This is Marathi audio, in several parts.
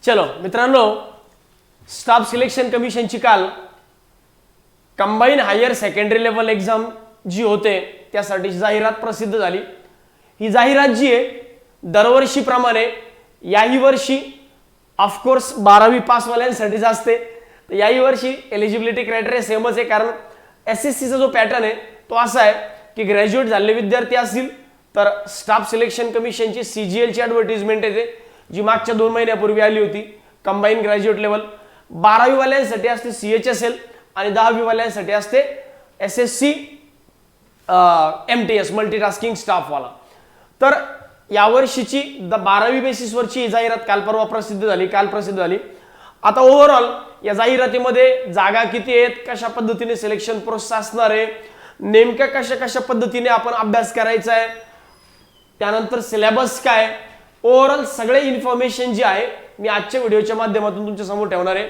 चलो मित्रांनो, स्टाफ सिलेक्शन कमिशनची काल combined higher secondary level exam जी होते त्यासाठी जाहिरात प्रसिद्ध झाली। ही जाहिरात जी आहे दरवर्षीप्रमाणे याही वर्षी ऑफकोर्स 12वी पास वाल्यांसाठीच असते। तर याही वर्षी एलिजिबिलिटी क्रायटेरिया सेमच आहे, कारण एसएससीचा जो पॅटर्न आहे तो असा आहे की ग्रॅज्युएट झालेले विद्यार्थी असतील तर स्टाफ सिलेक्शन कमिशनची सीजीएलची ॲडव्हर्टाइजमेंट येते जी मागच्या 2 महिन्यापूर्वी आली होती। कंबाईन ग्रॅज्युएट लेवल 12वी वाल्यांसाठी असते सीएचएसएल आणि 10वी वाल्यांसाठी असते एसएससी एमटीएस मल्टीटास्किंग स्टाफ वाला। तर यावर्षीची 12वी बेसिसवरची जाहिरात काल परवा प्रसिद्ध झाली। आता ओव्हरऑल या जाहिरातीमध्ये जागा किती आहेत, कशा पद्धतीने सिलेक्शन प्रोसेस असणार आहे, नेमक्या कशा पद्धतीने आपण अभ्यास करायचा आहे, त्यानंतर सिलेबस काय, ओव्हरऑल सगळे इन्फॉर्मेशन जी आहे मी आजच्या व्हिडिओच्या माध्यमातून तुमच्या समोर ठेवणार आहे।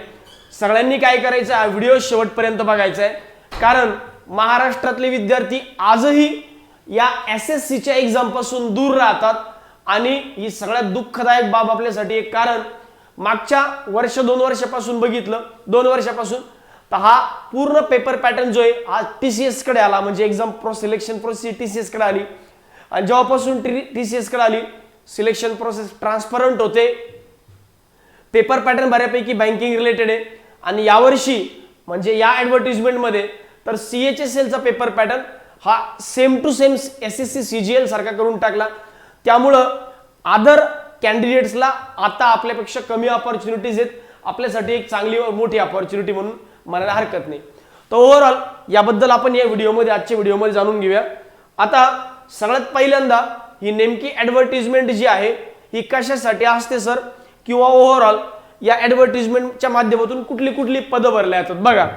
सगळ्यांनी काय करायचं आहे, व्हिडिओ शेवटपर्यंत बघायचा आहे, कारण महाराष्ट्रातले विद्यार्थी आजही या एसएससीच्या एक्झाम पासून दूर राहतात आणि ही सगळ्यात दुःखदायक बाब आपल्यासाठी आहे। कारण मागच्या 2 वर्षापासून बघितलं, 2 वर्षापासून तर हा पूर्ण पेपर पॅटर्न जो आहे हा टीसीएस कडे आला, म्हणजे एक्झाम सिलेक्शन प्रोसेस टीसीएस कडे आली। आणि जेव्हापासून टीसीएस कडे आली सिलेक्शन प्रोसेस ट्रान्सपरंट होते, पेपर पॅटर्न बऱ्यापैकी बँकिंग रिलेटेड आहे। आणि यावर्षी म्हणजे या ॲडव्हर्टाइजमेंट मध्ये तर सीएचएसएलचा पेपर पॅटर्न हा same to same SSC CGL सारखा करून टाकला। त्यामुळं अदर कॅन्डिडेट्सला आता आपल्यापेक्षा कमी अपॉर्च्युनिटीज आहेत, आपल्यासाठी एक चांगली मोठी अपॉर्च्युनिटी म्हणून म्हणायला हरकत नाही। तर ओव्हरऑल याबद्दल आपण या व्हिडिओमध्ये आजच्या व्हिडिओमध्ये जाणून घेऊया। आता सगळ्यात पहिल्यांदा ही नेमकी ॲडव्हर्टाइजमेंट जी आहे ही कशासाठी असते सर, किंवा ओव्हरऑल या ॲडव्हर्टाइजमेंटच्या माध्यमातून कुठली पदं भरल्या जातात बघा।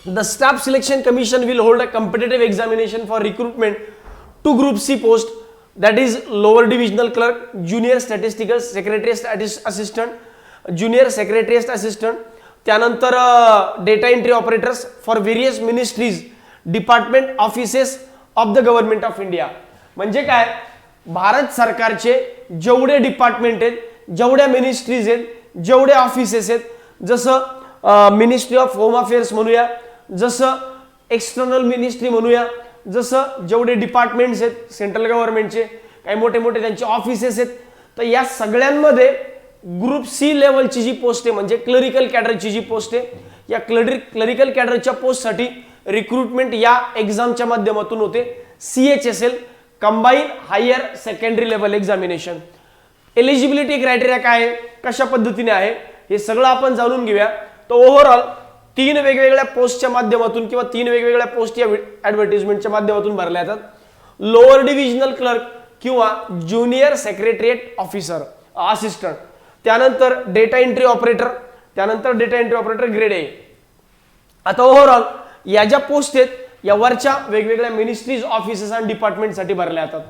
The Staff Selection Commission will hold a competitive examination for recruitment to Group C post, that is lower divisional clerk, junior statistical secretariat assistant, junior secretariat assistant, त्यानंतर data entry operators for various ministries, department offices of the government of India। म्हणजे काय, भारत सरकारचे जेवढे डिपार्टमेंट आहेत, जेवढ्या मिनिस्ट्रीज आहेत, जेवढे ऑफिसेस आहेत, जसं मिनिस्ट्री ऑफ होम अफेअर्स म्हणूया, जसं एक्सटर्नल मिनिस्ट्री म्हणूया, जसं जेवढे डिपार्टमेंट्स आहेत सेंट्रल गव्हर्नमेंटचे, काही मोठे त्यांचे ऑफिसेस आहेत, तर या सगळ्यांमध्ये ग्रुप सी लेवलची जी पोस्ट आहे म्हणजे क्लरिकल कॅडरची जी पोस्ट आहे, या क्लरिकल कॅडरच्या पोस्टसाठी रिक्रुटमेंट या एक्झामच्या माध्यमातून होते। CHSL combine higher secondary level examination. Eligibility criteria काय आहे, कशा पद्धतीने आहे, हे सगळं आपण जाणून घेऊया। तर ओव्हरऑल 3 वेगवेगळ्या पोस्टच्या माध्यमातून किंवा 3 वेगवेगळ्या पोस्ट या ॲडव्हर्टाइजमेंटच्या माध्यमातून भरल्या जातात। लोअर डिव्हिजनल क्लर्क किंवा ज्युनियर सेक्रेटरिएट ऑफिसर असिस्टंट, त्यानंतर डेटा एंट्री ऑपरेटर ग्रेड ए। आता ओव्हरऑल या ज्या पोस्ट आहेत या वरच्या वेगवेगळ्या मिनिस्ट्रीज ऑफिसेस आणि डिपार्टमेंटसाठी भरल्या जातात।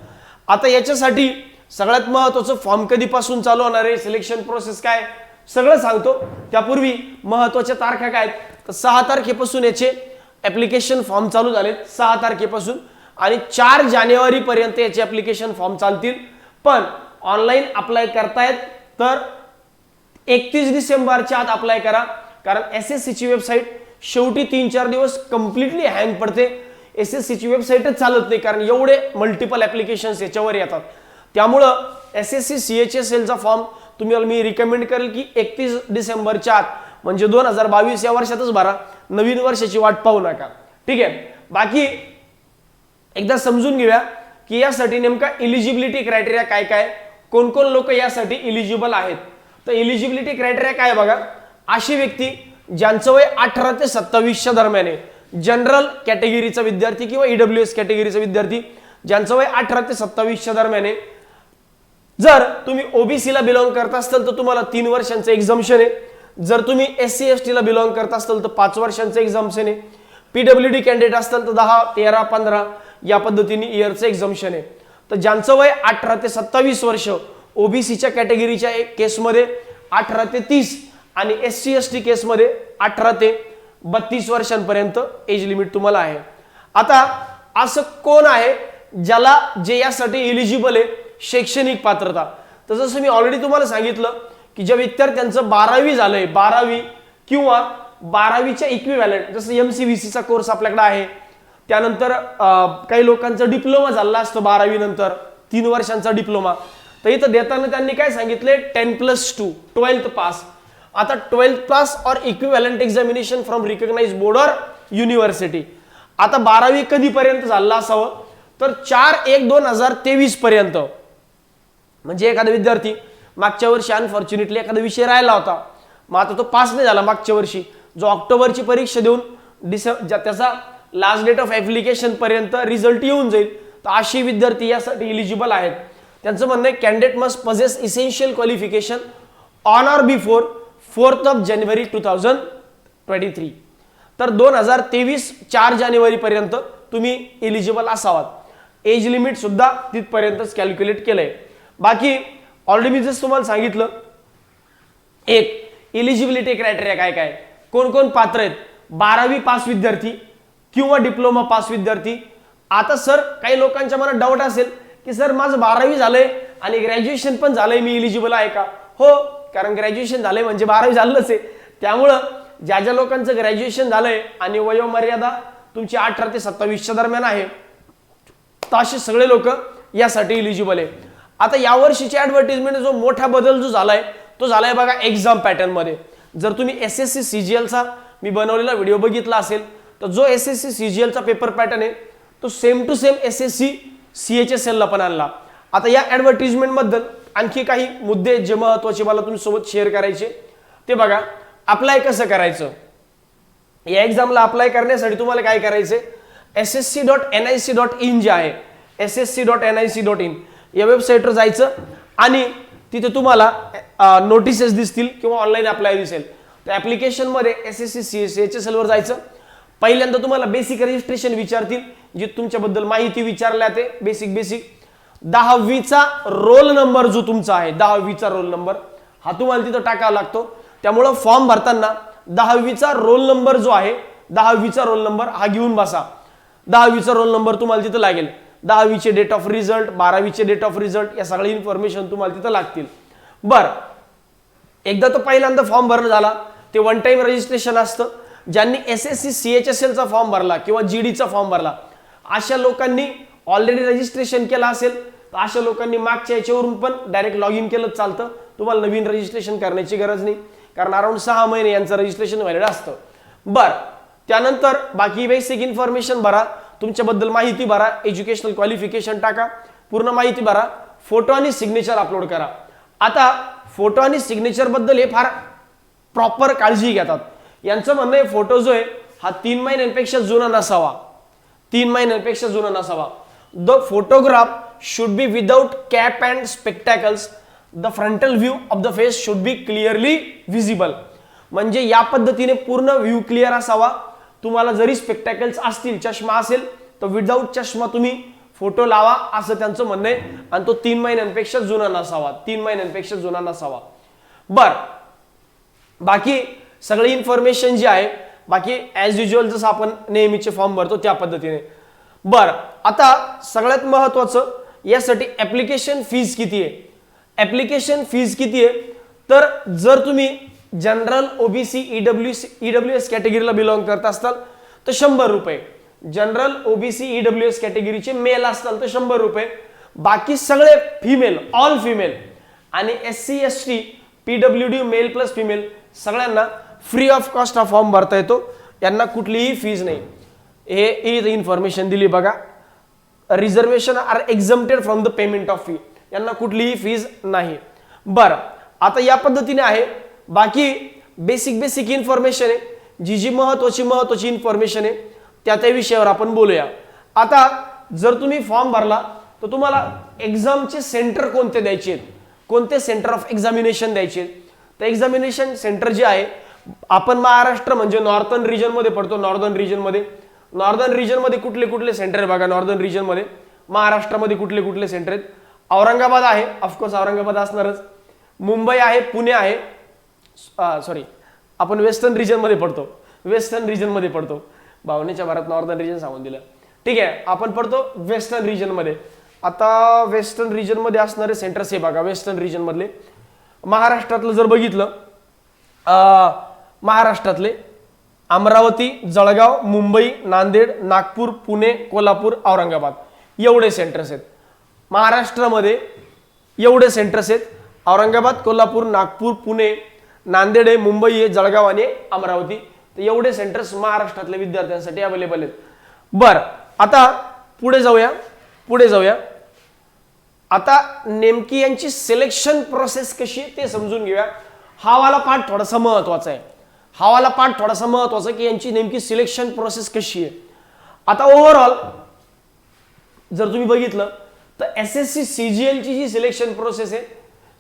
आता याच्यासाठी सगळ्यात महत्त्वाचं फॉर्म कधीपासून चालू होणार आहे, सिलेक्शन प्रोसेस काय, सगळं सांगतो। त्यापूर्वी महत्त्वाच्या तारखा काय आहेत, तर 6 तारखेपासून याचे ॲप्लिकेशन फॉर्म चालू झालेत, 6 तारखेपासून, आणि 4 जानेवारी पर्यंत याचे ॲप्लिकेशन फॉर्म चालतील। पण ऑनलाईन अप्लाय करतायत तर 31 डिसेंबरच्या आत अप्लाय करा, कारण एसएससीची वेबसाईट शेवटी 3-4 दिवस कम्प्लिटली हँग पडते। एसएससीची वेबसाईटच चालत नाही, कारण एवढे मल्टिपल ॲप्लिकेशन्स याच्यावर येतात। त्यामुळं एसएससी सीएचएसएलचा फॉर्म तुम्हाला मी रिकमेंड करेल की 31 डिसेंबरच्या आत म्हणजे 2022 या वर्षातच भरा, नवीन वर्षाची वाट पाहू नका, ठीक आहे। बाकी एकदा समजून घेऊया की यासाठी नेमका एलिजिबिलिटी क्रायटेरिया काय, कोण लोक यासाठी एलिजिबल आहेत। तर एलिजिबिलिटी क्रायटेरिया काय बघा, अशी व्यक्ती ज्यांचं वय 18 ते 27च्या दरम्यान आहे, जनरल कॅटेगरीचा विद्यार्थी किंवा ईडब्ल्यूएस कॅटेगरीचा विद्यार्थी ज्यांचं वय 18 ते 27च्या दरम्यान आहे। जर तुम्ही ओबीसीला बिलॉंग करत असाल तर तुम्हाला 3 वर्षांचं एक्झाम्पशन आहे, जर तुम्ही एससी एसटीला बिलॉंग करत असाल तर 5 वर्षांचं एक्झाम्पशन आहे, पीडब्ल्यूडी कॅन्डिडेट असाल तर 10, 13, 15 या पद्धतीने इयरचं एक्झाम्पशन आहे। तर ज्यांचं वय 18 ते 27 वर्ष ओबीसीच्या कॅटेगरीच्या केसमध्ये 18 ते 30 आणि एससी एसटी केसमध्ये 18 ते 32 वर्षांपर्यंत एज लिमिट तुम्हाला आहे। आता असं कोण आहे ज्याला जे यासाठी एलिजिबल आहे शैक्षणिक पात्रता, तर तर जसं मी ऑलरेडी तुम्हाला सांगितलं की ज्या विद्यार्थ्यांचं 12वी झालंय, 12वी किंवा 12वीच्या इक्विव्हॅलंट, जसं MCVCचा कोर्स आपल्याकडे आहे, त्यानंतर काही लोकांचा डिप्लोमा झाला असतो 12वी नंतर 3 वर्षांचा डिप्लोमा, तर इथं देताना त्यांनी काय सांगितले 10+2 12th पास. आता 12th pass or equivalent examination from recognised board or university. आता 12वी कधीपर्यंत झालं असावं तर 4/1/2023 पर्यंत. म्हणजे एखादा विद्यार्थी मागच्या वर्षी अनफॉर्च्युनेटली एखादा विषय राहिला होता, मग आता तो पास नाही झाला मागच्या वर्षी, जो ऑक्टोबरची परीक्षा देऊन त्याचा लास्ट डेट ऑफ ऍप्लिकेशन पर्यंत रिझल्ट येऊन जाईल, तर अशी विद्यार्थी यासाठी इलिजिबल आहेत. त्यांचं म्हणणं आहे candidate must possess essential qualification on or before 4 जानेवारी 2023. तर 2023 4 जानेवारी पर्यंत तुम्ही इलिजिबल असावात. एज लिमिट सुद्धा तिथपर्यंतच कॅल्क्युलेट केलंय. बाकी ऑलरेडी मी जसं तुम्हाला सांगितलं, एक इलिजिबिलिटी क्रायटेरिया काय काय, कोण कोण पात्र आहेत, 12वी पास विद्यार्थी किंवा डिप्लोमा पास विद्यार्थी. आता सर काही लोकांच्या मनात डाऊट असेल की सर माझं 12वी झालंय आणि ग्रॅज्युएशन पण झालंय, मी इलिजिबल आहे का? हो, कारण ग्रॅज्युएशन झालंय म्हणजे 12वी झालंच आहे. त्यामुळं ज्या ज्या लोकांचं ग्रॅज्युएशन झालंय आणि वयोमर्यादा तुमची 18 ते 27च्या दरम्यान आहे, तर असे सगळे लोक यासाठी इलिजिबल आहे. आता यावर्षीची ऍडव्हर्टाइजमेंट जो मोठा बदल जो झालाय तो झालाय बघा एक्झाम पॅटर्न मध्ये. जर तुम्ही SSC CGLचा मी बनवलेला व्हिडिओ बघितला असेल तर जो SSC CGLचा पेपर पॅटर्न आहे तो same to same SSC CHSL ला पण आणला. आता या ऍडव्हर्टाइजमेंट बद्दल आणखी काही मुद्दे जे महत्त्वाचे मला तुमच्या सोबत शेअर करायचे ते बघा. अप्लाय कसं करायचं, या एक्झामला अप्लाय करण्यासाठी तुम्हाला काय करायचंय, ssc.nic.in जे आहे, ssc.nic.in या वेबसाईटवर जायचं आणि तिथे तुम्हाला नोटिसेस दिसतील किंवा ऑनलाईन अप्लाय दिसेल. त्या ऍप्लिकेशन मध्ये SSC CHSL वर जायचं. पहिल्यांदा तुम्हाला बेसिक रजिस्ट्रेशन विचारतील, जे तुमच्याबद्दल माहिती विचारल्या ते बेसिक 10वीचा रोल नंबर जो तुमचा आहे, 10वीचा रोल नंबर हा तुम्हाला तिथं टाकावा लागतो. त्यामुळं फॉर्म भरताना 10वीचा रोल नंबर जो आहे, 10वीचा रोल नंबर हा घेऊन बसा. 10वीचा रोल नंबर तुम्हाला तिथं लागेल. 10वीचे डेट ऑफ रिझल्ट, 12वीचे डेट ऑफ रिझल्ट, या सगळी इन्फॉर्मेशन तुम्हाला तिथं लागतील. बर, एकदा तो पहिल्यांदा फॉर्म भरणं झाला ते वन टाइम रजिस्ट्रेशन असतं. ज्यांनी SSC CHSL चा फॉर्म भरला किंवा GDचा फॉर्म भरला अशा लोकांनी ऑलरेडी रजिस्ट्रेशन केलं असेल तर अशा लोकांनी मागच्या याच्यावरून पण डायरेक्ट लॉग इन केलं चालतं. तुम्हाला नवीन रजिस्ट्रेशन करण्याची गरज नाही, कारण अराउंड 6 महिने यांचं रजिस्ट्रेशन व्हॅलिड असतं. बर, त्यानंतर बाकी बेसिक इन्फॉर्मेशन भरा, तुमच्याबद्दल माहिती भरा, एज्युकेशनल क्वालिफिकेशन टाका, पूर्ण माहिती भरा, फोटो आणि सिग्नेचर अपलोड करा. आता फोटो आणि सिग्नेचर बद्दल हे फार प्रॉपर काळजी घेतात. यांचं म्हणणं आहे फोटो जो आहे हा 3 महिन्यांपेक्षा जुना नसावा, 3 महिन्यांपेक्षा जुना नसावा. The photograph should be without cap and spectacles. The frontal view of the face should be clearly visible. म्हणजे या पद्धतीने पूर्ण व्ह्यू क्लिअर असावा. तुम्हाला जरी स्पेक्टॅकल्स असतील, चष्मा असेल, तर विदाउट चष्मा तुम्ही फोटो लावा असं त्यांचं म्हणणं आहे. आणि तो 3 महिन्यांपेक्षा जुना नसावा, 3 महिन्यांपेक्षा जुना नसावा. बर, बाकी सगळी इन्फॉर्मेशन जी आहे, बाकी ॲज युज्युअल जसं आपण नेहमीचे फॉर्म भरतो त्या पद्धतीने. बर, आता सगळ्यात महत्वाचं यासाठी ऍप्लिकेशन फीज किती आहे. ऍप्लिकेशन फीज किती आहे, तर जर तुम्ही जनरल OBC EWS कॅटेगरीला बिलॉंग करत असताल तर 100 रुपये. जनरल OBC EWS कॅटेगरीचे मेल असताल तर 100 रुपये. बाकी सगळे फिमेल, ऑल फिमेल आणि SC ST PWD male plus female सगळ्यांना फ्री ऑफ कॉस्ट हा फॉर्म भरता येतो. यांना कुठलीही फीज नाही. हे इन्फॉर्मेशन दिली बघा. Reservation are exempted from the payment of fee. यांना कुठलीही फीज नाही. बरं, आता या पद्धतीने आहे. बाकी बेसिक इन्फॉर्मेशन आहे, जी महत्वाची इन्फॉर्मेशन आहे त्या विषयावर आपण बोलूया. आता जर तुम्ही फॉर्म भरला तर तुम्हाला एक्झामचे सेंटर कोणते द्यायचे आहेत, कोणते सेंटर ऑफ एक्झामिनेशन द्यायचे. तर एक्झामिनेशन सेंटर जे आहे, आपण महाराष्ट्र म्हणजे नॉर्थर्न रिजन मध्ये पडतो. नॉर्दर्न रिजन मध्ये कुठले कुठले सेंटर आहे बघा. नॉर्दर्न रिजन मध्ये महाराष्ट्रामध्ये कुठले कुठले सेंटर आहेत. औरंगाबाद आहे, ऑफकोर्स औरंगाबाद असणारच. मुंबई आहे, पुणे आहे. सॉरी, आपण वेस्टर्न रिजन मध्ये पडतो. भावनेच्या भारत नॉर्दर्न रिजन सांगून दिलं, ठीक आहे. आपण पडतो वेस्टर्न रिजन मध्ये. आता वेस्टर्न रिजन मध्ये असणारे सेंटर्स हे बघा. वेस्टर्न रिजन मधले महाराष्ट्रातलं जर बघितलं, महाराष्ट्रातले अमरावती, जळगाव, मुंबई, नांदेड, नागपूर, पुणे, कोल्हापूर, औरंगाबाद एवढे सेंटर्स आहेत महाराष्ट्रामध्ये. एवढे सेंटर्स आहेत. औरंगाबाद, कोल्हापूर, नागपूर, पुणे, नांदेड आहे, मुंबई आहे, जळगाव आणि अमरावती. तर एवढे सेंटर्स महाराष्ट्रातल्या विद्यार्थ्यांसाठी अवेलेबल आहेत. बर, आता पुढे जाऊया. आता नेमकी यांची सिलेक्शन प्रोसेस कशी आहे ते समजून घेऊया. हा वाला पार्ट थोडासा महत्वाचा आहे, की यांची नेमकी सिलेक्शन प्रोसेस कशी आहे. आता ओव्हरऑल जर तुम्ही बघितलं तर SSC CGL ची जी सिलेक्शन प्रोसेस आहे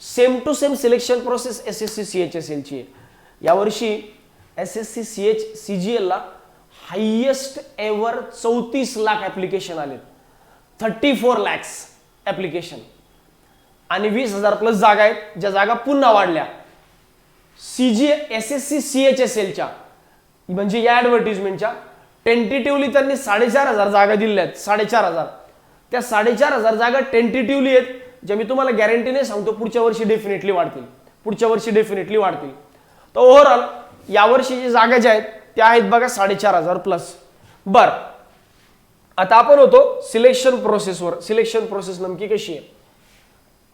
same to same selection process SSC CHSL ची आहे. यावर्षी SSC CGL ला हायेस्ट एव्हर 34 लाख ऍप्लिकेशन आले, 34 lakhs ऍप्लिकेशन, आणि 20,000 प्लस जागा आहेत, ज्या जागा पुन्हा वाढल्या. SSC CHSL च्या म्हणजे या ऍडव्हर्टिजमेंटच्या टेंटेटिव्हली त्यांनी 4,500 जागा दिल्या आहेत. 4,500. त्या 4,500 जागा टेंटेटिव्हली आहेत, ज्या मी तुम्हाला गॅरंटीने सांगतो पुढच्या वर्षी डेफिनेटली वाढतील. तर ओव्हरऑल यावर्षी जी जागा ज्या आहेत त्या आहेत बघा 4,500 प्लस. बर, आता आपण होतो सिलेक्शन प्रोसेसवर. सिलेक्शन प्रोसेस नेमकी कशी आहे.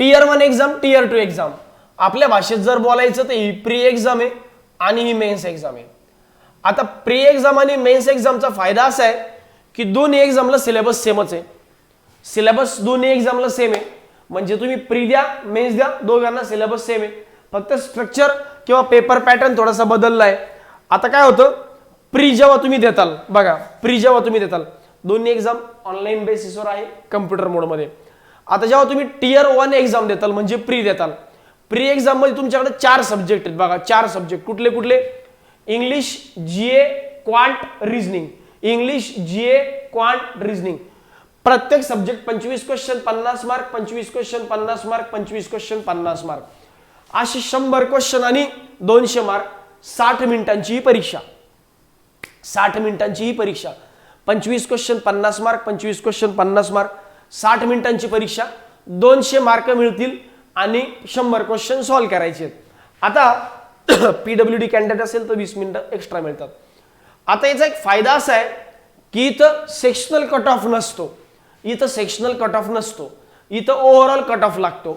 Tier 1 exam, Tier 2 exam. आपल्या भाषेत जर बोलायचं तर ही प्री एक्झाम आहे आणि ही मेन्स एक्झाम आहे. आता प्री एक्झाम आणि मेन्स एक्झामचा फायदा असा आहे की दोन्ही एक्झामला सिलेबस सेमच आहे. सिलेबस दोन्ही एक्झामला सेम आहे, म्हणजे तुम्ही प्री द्या, मेन्स द्या, दोघांना सिलेबस सेम आहे. फक्त स्ट्रक्चर किंवा पेपर पॅटर्न थोडासा बदलला आहे. आता काय होतं, प्री जेव्हा तुम्ही देताल दोन्ही एक्झाम ऑनलाईन बेसिसवर आहे, कम्प्युटर मोडमध्ये. आता जेव्हा तुम्ही Tier 1 एक्झाम देताल म्हणजे प्री देताल, प्री एक्झाम मध्ये तुमच्याकडे 4 सब्जेक्ट आहेत बघा. 4 सब्जेक्ट कुठले? English, GA, quant, reasoning. प्रत्येक subject 25 question 50 mark, 25 question 50 mark, 25 question 50 mark, अशी 100 क्वेश्चन आणि 200 मार्क. 60 मिनिटांची ही परीक्षा. 25 क्वेश्चन 50 मार्क, 25 क्वेश्चन 50 मार्क, 60 मिनिटांची परीक्षा. 200 मार्क मिळतील आणि 100 क्वेश्चन सॉल्व्ह करायचे आहेत. आता PWD कॅन्डिडेट असेल तर 20 मिनिटं एक्स्ट्रा मिळतात. आता याचा एक फायदा असा आहे की इथं सेक्शनल कट ऑफ नसतो, इथं ओव्हरऑल कट ऑफ लागतो.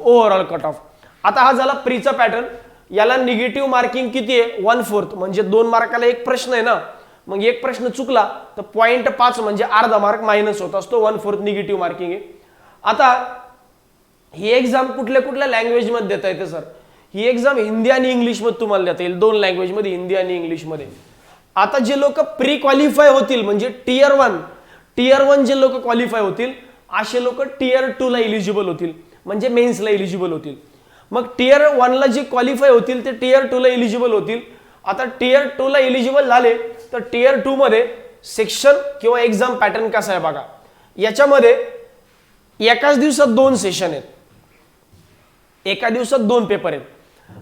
आता हा झाला प्रीचा पॅटर्न. याला निगेटिव्ह मार्किंग किती आहे? 1/4, म्हणजे 2 मार्काला एक प्रश्न आहे ना, मग एक प्रश्न चुकला तर 0.5 म्हणजे अर्धा मार्क मायनस होत असतो. 1/4 निगेटिव्ह मार्किंग आहे. आता ही एक्झाम कुठल्या लँग्वेज मध्ये देता येते सर? ही एक्झाम हिंदी आणि इंग्लिश मध्ये तुम्हाला देता येईल, 2 लँग्वेज मध्ये, हिंदी आणि इंग्लिश मध्ये. आता जे लोक प्री क्वालिफाय होतील म्हणजे Tier 1 जे लोक क्वालिफाय होतील असे लोक Tier 2 ला एलिजिबल होतील, म्हणजे मेन्सला एलिजिबल होतील. मग Tier 1 ला जे क्वालिफाय होतील ते Tier 2 ला एलिजिबल होतील. आता Tier 2 ला एलिजिबल झाले तर Tier 2 मध्ये सेक्शन किंवा एक्झाम पॅटर्न कसा आहे बघा. याच्यामध्ये एकाच दिवसात 2 सेशन आहेत, एका दिवसात 2 पेपर आहेत.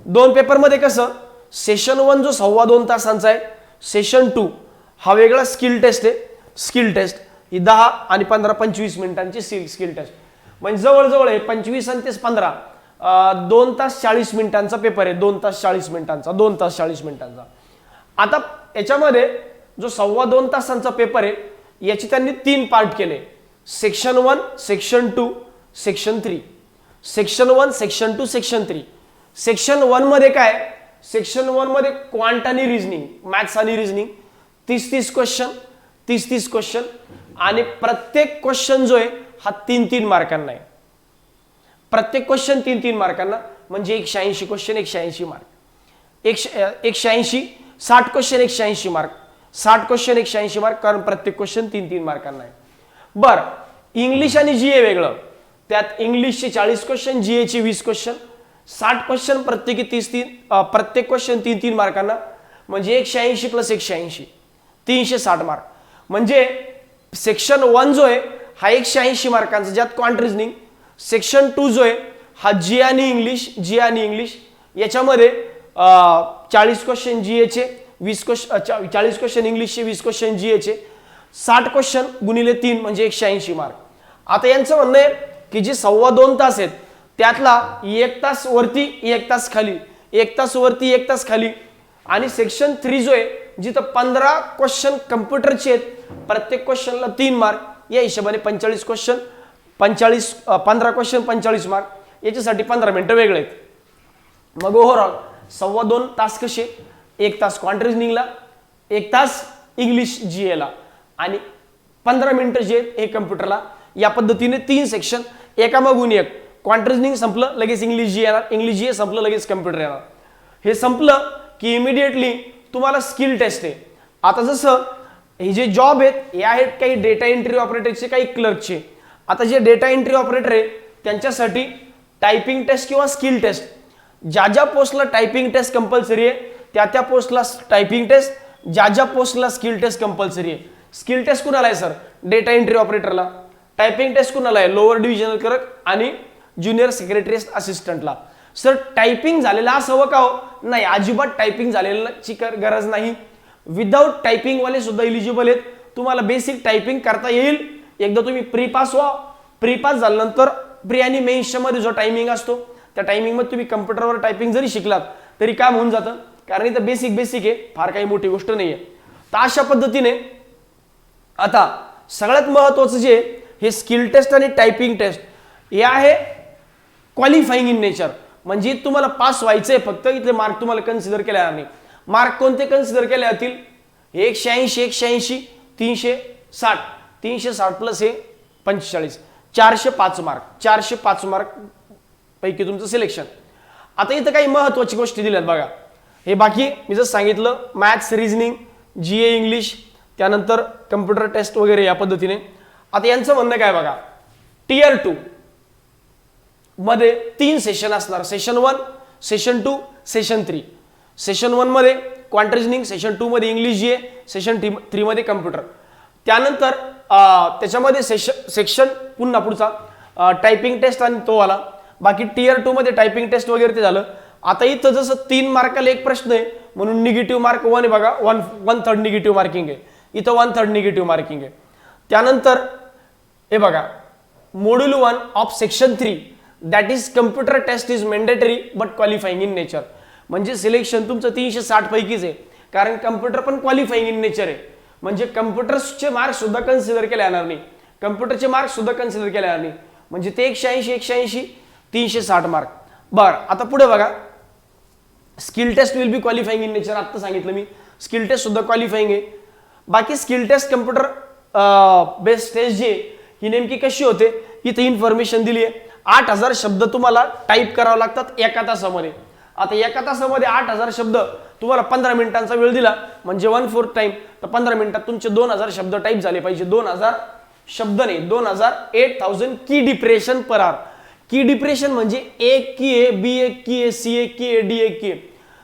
2 पेपर मध्ये कसं, सेशन 1 जो 2.25 तासांचा आहे, सेशन 2 हा वेगळा स्किल टेस्ट आहे. स्किल टेस्ट ही 10 आणि 15 25 मिनिटांची स्किल टेस्ट, म्हणजे जवळजवळ आहे 25 आणि 15 2 तास 40 मिनिटांचा पेपर आहे. 2 तास 40 मिनिटांचा. आता याच्यामध्ये जो 2.25 तासांचा पेपर आहे याचे त्यांनी 3 पार्ट केले. Section 1, section 2, section 3. Section 1, section 2, section 3. Section 1 मध्ये काय, सेक्शन 1 मध्ये क्वांट आणि रिझनिंग, मॅथ्स आणि रिझनिंग 30 क्वेश्चन आणि प्रत्येक क्वेश्चन जो आहे हा 3 मार्कांना आहे. प्रत्येक क्वेश्चन 3 मार्कांना, म्हणजे 180 question 180 mark. 180 60 question 180 mark, 60 question 180 mark, कारण प्रत्येक क्वेश्चन 3 मार्कांना आहे. बर, इंग्लिश आणि GA वेगळं. त्यात इंग्लिशचे 40 क्वेश्चन, GAचे 20 क्वेश्चन, 60 क्वेश्चन प्रत्येकी 30 प्रत्येक क्वेश्चन 3 मार्कांना, म्हणजे 180 प्लस 180 360 मार्क. म्हणजे सेक्शन 1 जो आहे हा 180 मार्कांचा, ज्यात क्वांट रिझनिंग. सेक्शन 2 जो आहे हा GA आणि इंग्लिश याच्यामध्ये 40 क्वेश्चन GAचे, 20 क्वेश्चन 40 क्वेश्चन इंग्लिशचे, 20 क्वेश्चन GAचे, 60 क्वेश्चन गुणिले 3 म्हणजे 180 मार्क. आता यांचं म्हणणं आहे की जे 2.25 तास आहेत त्यातला 1 तास वरती 1 तास खाली, 1 तास वरती 1 तास खाली, आणि सेक्शन 3 जो आहे जिथं 15 क्वेश्चन कम्प्युटरचे आहेत, प्रत्येक क्वेश्चनला 3 मार्क, या हिशोबाने 45 क्वेश्चन 15 क्वेश्चन 45 मार्क, याच्यासाठी 15 मिनिटं वेगळे आहेत. मग ओव्हरऑल 2.25 तास कसे, 1 तास क्वांट रिझनिंगला, 1 तास इंग्लिश GA ला, आणि 15 मिनिटं जे हे कम्प्युटरला. या पद्धतीने 3 सेक्शन एकामागून एक. क्वांट रिझनिंग संपलं लगेच इंग्लिश GA येणार, इंग्लिश GA संपलं लगेच कम्प्युटर येणार. हे संपलं की इमिडिएटली तुम्हाला स्किल टेस्ट आहे. आता जसं हे जे जॉब आहेत हे आहेत काही डेटा एंट्री ऑपरेटरचे, काही क्लर्कचे. आता जे डेटा एंट्री ऑपरेटर आहे त्यांच्यासाठी टायपिंग टेस्ट किंवा स्किल टेस्ट, ज्या पोस्टला टायपिंग टेस्ट कंपल्सरी आहे त्या पोस्टला टायपिंग टेस्ट, ज्या पोस्टला स्किल टेस्ट कंपल्सरी आहे. स्किल टेस्ट कुणाला आहे सर? डेटा एंट्री ऑपरेटरला. टायपिंग टेस्ट कुणाला आहे? लोअर डिव्हिजनल क्लर्क आणि ज्युनियर सेक्रेटरीज असिस्टंटला. सर टायपिंग झालेला असावं का हो? नाही, अजिबात टायपिंग झालेल्याची गरज नाही. विदाउट टायपिंग वाले सुद्धा इलिजिबल आहेत. तुम्हाला बेसिक टायपिंग करता येईल. एकदा तुम्ही प्री पास व्हा. प्री पास झाल्यानंतर प्री आणि मेन्सच्या मध्ये जो टायमिंग असतो त्या टायमिंग मध्ये तुम्ही कम्प्युटरवर टायपिंग जरी शिकलात तरी काम होऊन जातं, कारण इथं बेसिक आहे, फार काही मोठी गोष्ट नाहीये. तर अशा पद्धतीने आता सगळ्यात महत्वाचं जे हे स्किल टेस्ट आणि टायपिंग टेस्ट हे आहे क्वालिफाईंग इन नेचर. म्हणजे तुम्हाला पास व्हायचंय, फक्त इथले मार्क तुम्हाला कन्सिडर केले जाणार नाही. मार्क कोणते कन्सिडर केले जातील? 180 360 360 प्लस हे 45 405 मार्क. 405 मार्क पैकी तुमचं सिलेक्शन. आता इथं काही महत्वाची गोष्टी दिल्यात बघा. हे बाकी मी जसं सांगितलं मॅथ्स, रिझनिंग, GA इंग्लिश, त्यानंतर कम्प्युटर टेस्ट वगैरे या पद्धतीने. आता यांचं म्हणणं काय बघा, टियर 2 मध्ये 3 सेशन असणार. Session 1, session 2, session 3. सेशन 1 मध्ये क्वांट रिझनिंग, सेशन 2 मध्ये इंग्लिश GA, सेशन 3 मध्ये कम्प्युटर. त्यानंतर त्याच्यामध्ये सेक्शन पुन्हा पुढचा टायपिंग टेस्ट आणि तो आला. बाकी टियर 2 मध्ये टायपिंग टेस्ट वगैरे ते झालं. आता इथं जसं 3 मार्काला एक प्रश्न आहे म्हणून निगेटिव्ह मार्क 1 आहे बघा, 1/3 निगेटिव्ह मार्किंग आहे. इथं 1/3 निगेटिव्ह मार्किंग आहे. त्यानंतर हे बघा module 1 of section 3 that is computer test is mandatory but qualifying in nature. म्हणजे सिलेक्शन तुमचं 360 पैकीच आहे, कारण कम्प्युटर पण क्वालिफाईंग इन नेचर आहे. म्हणजे कम्प्युटरचे मार्क सुद्धा कन्सिडर केले जाणार नाही, कम्प्युटरचे मार्क सुद्धा कन्सिडर केले जाणार नाही. म्हणजे ते 180 360 मार्क. बरं आता पुढे बघा, skill test will be qualifying in nature. आता सांगितलं मी स्किल टेस्ट सुद्धा क्वालिफाईंग आहे. बाकी skill test computer based test जी ही नेमकी कशी होते इथे इन्फॉर्मेशन दिली आहे. 8000 शब्द तुम्हाला टाईप करावं लागतात एका तासामध्ये. आता एका तासामध्ये 8000 शब्द तुम्हाला 15 मिनिटांचा वेळ दिला म्हणजे 1/4 टाइम, तर 15 मिनिटात तुमचे 2000 शब्द टाईप झाले पाहिजे. 2000 शब्द नाही, 8000 की डिप्रेशन पर आवर. की डिप्रेशन म्हणजे एक की ए, बी एक की ए, सी एक की ए, डी एक की ए.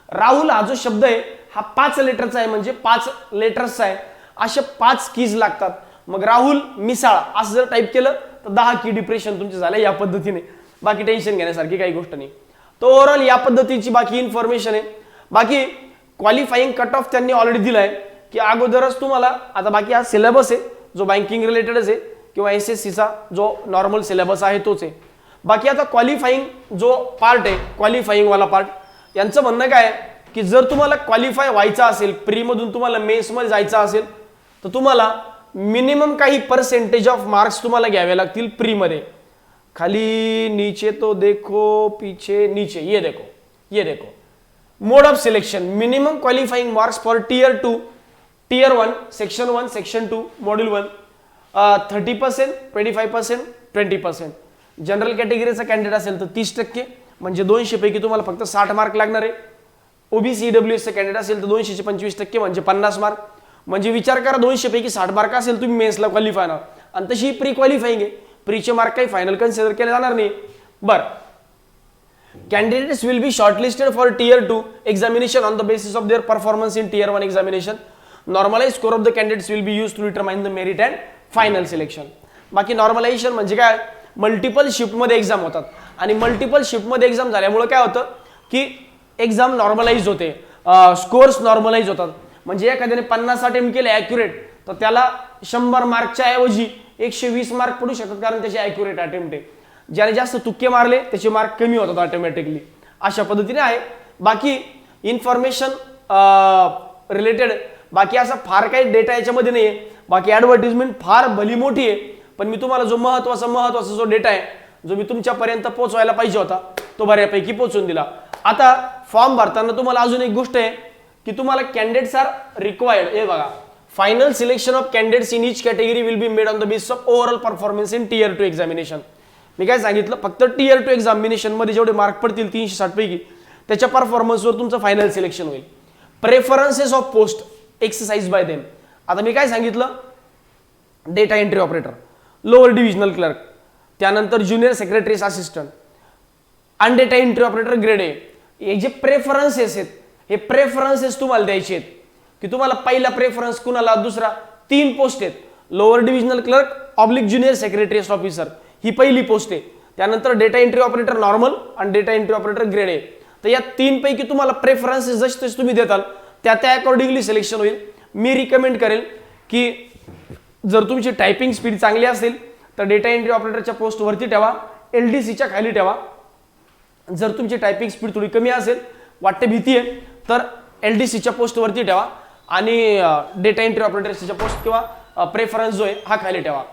राहुल हा जो शब्द आहे हा 5 लेटरचा आहे, म्हणजे 5 लेटर्सचा आहे. अशा 5 कीज लागतात. मग राहुल मिसाळ असं जर टाईप केलं तर 10 की डिप्रेशन तुमचे झाले या पद्धतीने. बाकी टेन्शन घेण्यासारखी काही गोष्ट नाही. तो ओव्हरऑल या पद्धतीची बाकी इन्फॉर्मेशन आहे. बाकी क्वालिफाईंग कट ऑफ त्यांनी ऑलरेडी दिलाय की अगोदरच तुम्हाला. आता बाकी हा सिलेबस आहे जो बँकिंग रिलेटेडच आहे किंवा SSCचा जो नॉर्मल सिलेबस आहे तोच आहे. बाकी आता क्वालिफाईंग जो पार्ट आहे, क्वालिफाईंग वाला पार्ट, यांचं म्हणणं काय आहे की जर तुम्हाला क्वालिफाय व्हायचं असेल, प्री मधून तुम्हाला मेन्स मध्ये जायचं असेल तर तुम्हाला मिनिमम काही पर्सेंटेज ऑफ मार्क्स तुम्हाला घ्यावे लागतील प्री मध्ये. खाली नीचे तो देखो, पीछे नीचे, ये देखो mode of selection. Minimum qualifying marks for tier 2, tier 1, section 1, section 2, module 1 30%, 25%, 20%. General कॅटेगरीचा कॅन्डिडेट असेल तर 30%, म्हणजे 200 पैकी तुम्हाला फक्त 60 मार्क लागणार आहे. OBC EWS चा कॅन्डिडेट असेल तर 200 चे 25% म्हणजे 50 मार्क. म्हणजे विचार करा 200 पैकी 60 मार्क असेल तुम्ही मेन्सला क्वालिफाय होणार. आणि तशी प्री क्वालिफाईंग आहे, प्रीचे मार्क काही फायनल कन्सिडर केले जाणार नाही. बरं, candidates will be shortlisted for tier 2 examination on the basis of their performance in tier 1 examination. Normalized score of the candidates will be used to determine the merit and final selection. बाकी नॉर्मलायझेशन म्हणजे काय, मल्टिपल शिफ्ट मध्ये एक्झाम होतात आणि मल्टिपल शिफ्ट मध्ये एक्झाम झाल्यामुळे काय होतं की एक्झाम नॉर्मलाइज होते, स्कोर्स नॉर्मलाइज होतात. म्हणजे एखाद्याने 50 अटेम्प्ट केले ॲक्युरेट तर त्याला 100 मार्कच्या ऐवजी 120 मार्क पडू शकतात, कारण त्याचे ॲक्युरेट अटेम्प्ट आहे. ज्याने जास्त तुक्के मारले त्याचे मार्क कमी होतात ऑटोमॅटिकली. अशा पद्धतीने आहे. बाकी इन्फॉर्मेशन रिलेटेड बाकी असा फार काही डेटा याच्यामध्ये नाही आहे. बाकी ॲडव्हर्टिजमेंट फार भली मोठी आहे, पण मी तुम्हाला जो महत्वाचा जो डेटा आहे जो मी तुमच्यापर्यंत पोहोचवायला पाहिजे होता तो बऱ्यापैकी पोहोचून दिला. आता फॉर्म भरताना तुम्हाला अजून एक गोष्ट आहे की तुम्हाला कॅन्डिडेट्स आर रिक्वायर्ड. हे बघा, final selection of candidates in each category will be made on the basis of overall performance in tier 2 examination. मी काय सांगितलं, फक्त टियर 2 एक्झामिनेशन मध्ये जेवढे मार्क पडतील 360 पैकी त्याच्या परफॉर्मन्सवर तुमचं फायनल सिलेक्शन होईल. Preferences of post exercise by them. आता मी काय सांगितलं, data entry operator, lower divisional clerk, त्यानंतर ज्युनियर सेक्रेटरीज असिस्टंट आणि डेटा एंट्री ऑपरेटर ग्रेड ए. हे जे प्रेफरन्सेस आहेत हे प्रेफरन्सेस तुम्हाला द्यायचे आहेत की तुम्हाला पहिला प्रेफरन्स कुणाला, दुसरा, 3 पोस्ट आहेत. Lower divisional clerk oblique junior secretariat officer ही पहिली पोस्ट आहे. त्यानंतर डेटा एंट्री ऑपरेटर नॉर्मल आणि data entry operator grade A. तर या 3 पैकी तुम्हाला प्रेफरन्सेस जसे तुम्ही देताल त्या अकॉर्डिंगली सिलेक्शन होईल. मी रिकमेंड करेल की जर तुमची टायपिंग स्पीड चांगली असेल तर डेटा एंट्री ऑपरेटरच्या पोस्ट वरती ठेवा, LDCच्या खाली ठेवा. जर तुमची टायपिंग स्पीड थोडी कमी असेल, वाटते भीती आहे, तर LDCच्या पोस्ट वरती ठेवा आणि डेटा एंट्री ऑपरेटरच्या पोस्ट किंवा प्रेफरन्स जो आहे हा खाली ठेवा.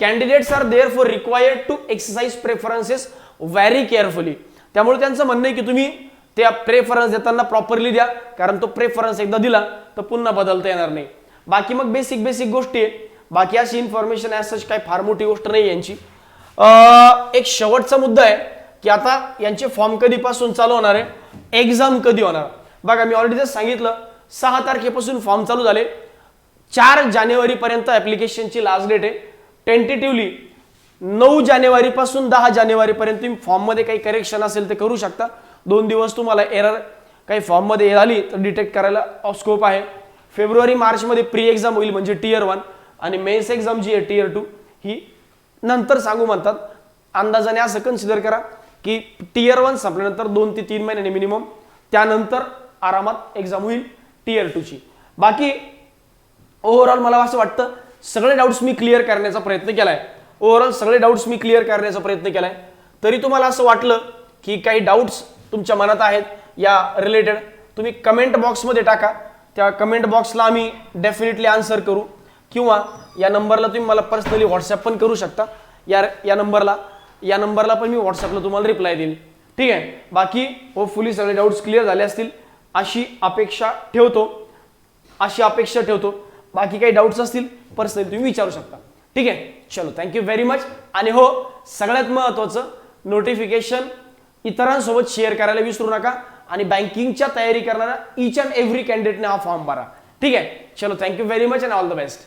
Candidates are therefore required to exercise preferences very carefully. त्यामुळे त्यांचं म्हणणं आहे की तुम्ही त्या प्रेफरन्स देताना प्रॉपरली द्या, कारण तो प्रेफरन्स एकदा दिला तर पुन्हा बदलता येणार नाही. बाकी मग बेसिक गोष्टी आहे. बाकी अशी इन्फॉर्मेशन ॲज सच काही फार मोठी गोष्ट नाही यांची. एक शेवटचा मुद्दा आहे की आता यांचे फॉर्म कधीपासून चालू होणार आहे, एक्झाम कधी होणार. बघा, मी ऑलरेडी जस्ट सांगितलं 6 तारखेपासून फॉर्म चालू झाले. 4 जानेवारीपर्यंत ऍप्लिकेशनची लास्ट डेट आहे. टेंटेटिव्हली 9 जानेवारीपासून 10 जानेवारीपर्यंत तुम्ही फॉर्ममध्ये काही करेक्शन असेल ते करू शकता. 2 दिवस तुम्हाला एरर काही फॉर्ममध्ये आली तर डिटेक्ट करायला स्कोप आहे. फेब्रुवारी मार्चमध्ये प्री एक्झाम होईल म्हणजे टियर 1 आणि मेन्स एक्झाम जी आहे टियर 2 ही नंतर सांगू म्हणतात. अंदाजाने असं कन्सिडर करा की टियर 1 संपल्यानंतर 2 ते 3 महिन्यांनी मिनिमम त्यानंतर आरामात एक्झाम होईल टियर 2 ची. बाकी ओव्हरऑल मला असं वाटतं सगळे डाऊट्स मी क्लिअर करण्याचा प्रयत्न केलाय. तरी तुम्हाला असं वाटलं की काही डाऊट्स तुमच्या मनात आहेत या रिलेटेड, तुम्ही कमेंट बॉक्समध्ये टाका. त्या कमेंट बॉक्सला आम्ही डेफिनेटली आन्सर करू, किंवा या नंबरला तुम्ही मला पर्सनली व्हॉट्सअप पण करू शकता. या नंबरला पण मी व्हॉट्सअपला तुम्हाला रिप्लाय देईल. ठीक आहे. बाकी होपफुली सगळे डाऊट्स क्लिअर झाले असतील अशी अपेक्षा ठेवतो. बाकी काही डाऊट्स असतील पर्सनली तुम्ही विचारू शकता. ठीक आहे. चलो, थँक्यू व्हेरी मच. आणि हो, सगळ्यात महत्त्वाचं, नोटिफिकेशन इतरांसोबत शेअर करायला विसरू नका आणि बँकिंगच्या तयारी करणारा ईच अँड एव्हरी कॅन्डिडेटने हा फॉर्म भरा. ठीक आहे. चलो, thank you very much and all the best.